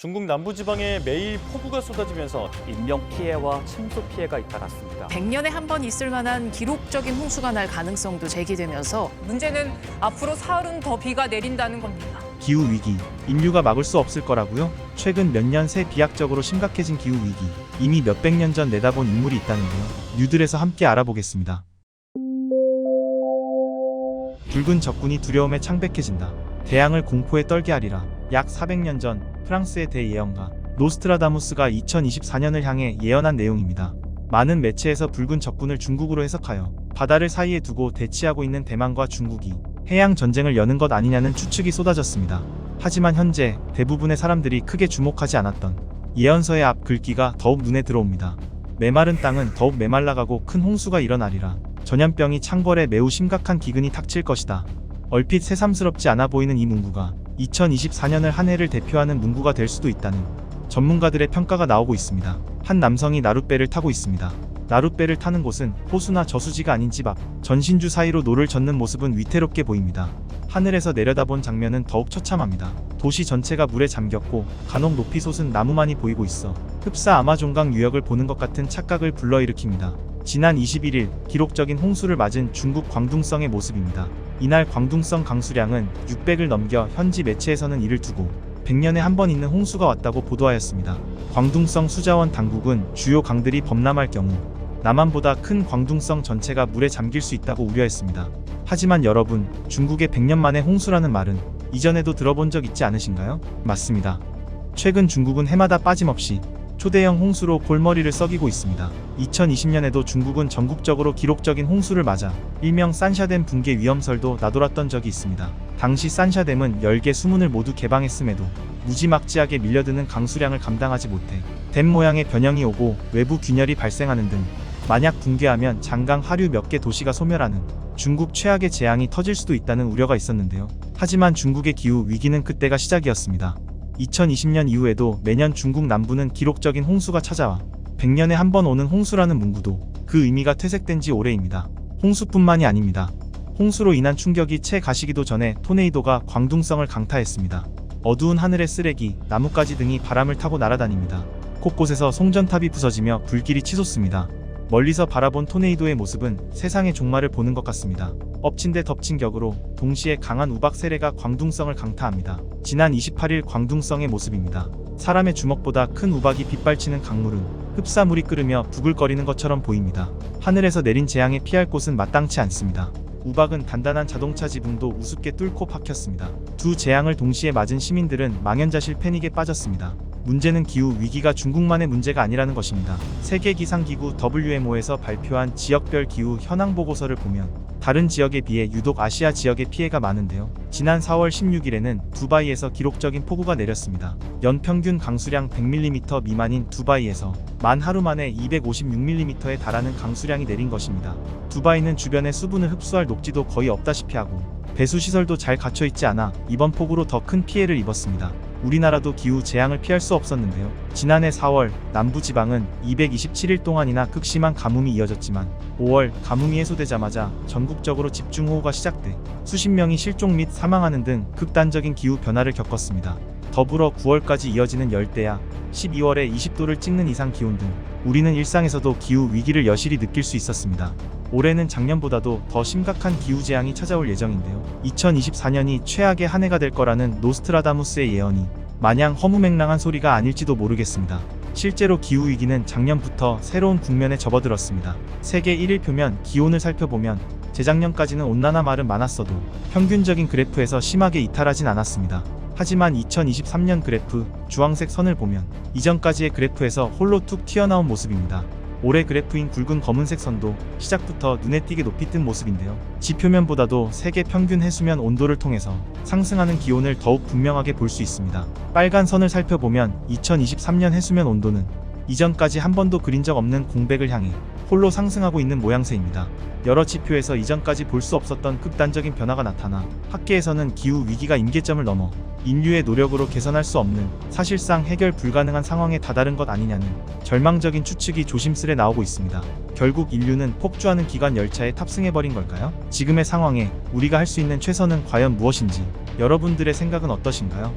중국 남부지방에 매일 폭우가 쏟아지면서 인명피해와 침수피해가 잇따랐습니다. 100년에 한 번 있을 만한 기록적인 홍수가 날 가능성도 제기되면서 문제는 앞으로 사흘은 더 비가 내린다는 겁니다. 기후위기, 인류가 막을 수 없을 거라고요? 최근 몇 년 새 비약적으로 심각해진 기후위기, 이미 몇백 년 전 내다본 인물이 있다는데요. 뉴들에서 함께 알아보겠습니다. 붉은 적군이 두려움에 창백해진다. 대양을 공포에 떨게 하리라. 약 400년 전 프랑스의 대예언가 노스트라다무스가 2024년을 향해 예언한 내용입니다. 많은 매체에서 붉은 적군을 중국으로 해석하여 바다를 사이에 두고 대치하고 있는 대만과 중국이 해양 전쟁을 여는 것 아니냐는 추측이 쏟아졌습니다. 하지만 현재 대부분의 사람들이 크게 주목하지 않았던 예언서의 앞 글귀가 더욱 눈에 들어옵니다. 메마른 땅은 더욱 메말라가고 큰 홍수가 일어나리라. 전염병이 창궐에 매우 심각한 기근이 닥칠 것이다. 얼핏 새삼스럽지 않아 보이는 이 문구가 2024년을 한 해를 대표하는 문구가 될 수도 있다는 전문가들의 평가가 나오고 있습니다. 한 남성이 나룻배를 타고 있습니다. 나룻배를 타는 곳은 호수나 저수지가 아닌 집 앞, 전신주 사이로 노를 젓는 모습은 위태롭게 보입니다. 하늘에서 내려다본 장면은 더욱 처참합니다. 도시 전체가 물에 잠겼고 간혹 높이 솟은 나무만이 보이고 있어 흡사 아마존강 유역을 보는 것 같은 착각을 불러일으킵니다. 지난 21일 기록적인 홍수를 맞은 중국 광둥성의 모습입니다. 이날 광둥성 강수량은 600을 넘겨 현지 매체에서는 이를 두고 100년에 한 번 있는 홍수가 왔다고 보도하였습니다. 광둥성 수자원 당국은 주요 강들이 범람할 경우 남한보다 큰 광둥성 전체가 물에 잠길 수 있다고 우려했습니다. 하지만 여러분, 중국의 100년 만의 홍수라는 말은 이전에도 들어본 적 있지 않으신가요? 맞습니다. 최근 중국은 해마다 빠짐없이 초대형 홍수로 골머리를 썩이고 있습니다. 2020년에도 중국은 전국적으로 기록적인 홍수를 맞아 일명 산샤댐 붕괴 위험설도 나돌았던 적이 있습니다. 당시 산샤댐은 10개 수문을 모두 개방했음에도 무지막지하게 밀려드는 강수량을 감당하지 못해 댐 모양의 변형이 오고 외부 균열이 발생하는 등 만약 붕괴하면 장강 하류 몇 개 도시가 소멸하는 중국 최악의 재앙이 터질 수도 있다는 우려가 있었는데요. 하지만 중국의 기후 위기는 그때가 시작이었습니다. 2020년 이후에도 매년 중국 남부는 기록적인 홍수가 찾아와 100년에 한 번 오는 홍수라는 문구도 그 의미가 퇴색된 지 오래입니다. 홍수뿐만이 아닙니다. 홍수로 인한 충격이 채 가시기도 전에 토네이도가 광둥성을 강타했습니다. 어두운 하늘의 쓰레기, 나뭇가지 등이 바람을 타고 날아다닙니다. 곳곳에서 송전탑이 부서지며 불길이 치솟습니다. 멀리서 바라본 토네이도의 모습은 세상의 종말을 보는 것 같습니다. 엎친 데 덮친 격으로 동시에 강한 우박 세례가 광둥성을 강타합니다. 지난 28일 광둥성의 모습입니다. 사람의 주먹보다 큰 우박이 빗발치는 강물은 흡사물이 끓으며 부글거리는 것처럼 보입니다. 하늘에서 내린 재앙에 피할 곳은 마땅치 않습니다. 우박은 단단한 자동차 지붕도 우습게 뚫고 박혔습니다. 두 재앙을 동시에 맞은 시민들은 망연자실 패닉에 빠졌습니다. 문제는 기후 위기가 중국만의 문제가 아니라는 것입니다. 세계기상기구 WMO에서 발표한 지역별 기후 현황 보고서를 보면 다른 지역에 비해 유독 아시아 지역의 피해가 많은데요. 지난 4월 16일에는 두바이에서 기록적인 폭우가 내렸습니다. 연평균 강수량 100mm 미만인 두바이에서 만 하루 만에 256mm에 달하는 강수량이 내린 것입니다. 두바이는 주변의 수분을 흡수할 녹지도 거의 없다시피 하고 배수시설도 잘 갖춰있지 않아 이번 폭우로 더 큰 피해를 입었습니다. 우리나라도 기후 재앙을 피할 수 없었는데요. 지난해 4월 남부지방은 227일 동안이나 극심한 가뭄이 이어졌지만 5월 가뭄이 해소되자마자 전국적으로 집중호우가 시작돼 수십 명이 실종 및 사망하는 등 극단적인 기후 변화를 겪었습니다. 더불어 9월까지 이어지는 열대야, 12월에 20도를 찍는 이상 기온 등 우리는 일상에서도 기후 위기를 여실히 느낄 수 있었습니다. 올해는 작년보다도 더 심각한 기후재앙이 찾아올 예정인데요. 2024년이 최악의 한 해가 될 거라는 노스트라다무스의 예언이 마냥 허무맹랑한 소리가 아닐지도 모르겠습니다. 실제로 기후위기는 작년부터 새로운 국면에 접어들었습니다. 세계 1일표면 기온을 살펴보면 재작년까지는 온난화 말은 많았어도 평균적인 그래프에서 심하게 이탈하진 않았습니다. 하지만 2023년 그래프 주황색 선을 보면 이전까지의 그래프에서 홀로 툭 튀어나온 모습입니다. 올해 그래프인 굵은 검은색 선도 시작부터 눈에 띄게 높이 뜬 모습인데요. 지표면보다도 세계 평균 해수면 온도를 통해서 상승하는 기온을 더욱 분명하게 볼 수 있습니다. 빨간 선을 살펴보면 2023년 해수면 온도는 이전까지 한 번도 그린 적 없는 공백을 향해 홀로 상승하고 있는 모양새입니다. 여러 지표에서 이전까지 볼 수 없었던 극단적인 변화가 나타나 학계에서는 기후 위기가 임계점을 넘어 인류의 노력으로 개선할 수 없는, 사실상 해결 불가능한 상황에 다다른 것 아니냐는 절망적인 추측이 조심스레 나오고 있습니다. 결국 인류는 폭주하는 기관 열차에 탑승해버린 걸까요? 지금의 상황에 우리가 할 수 있는 최선은 과연 무엇인지 여러분들의 생각은 어떠신가요?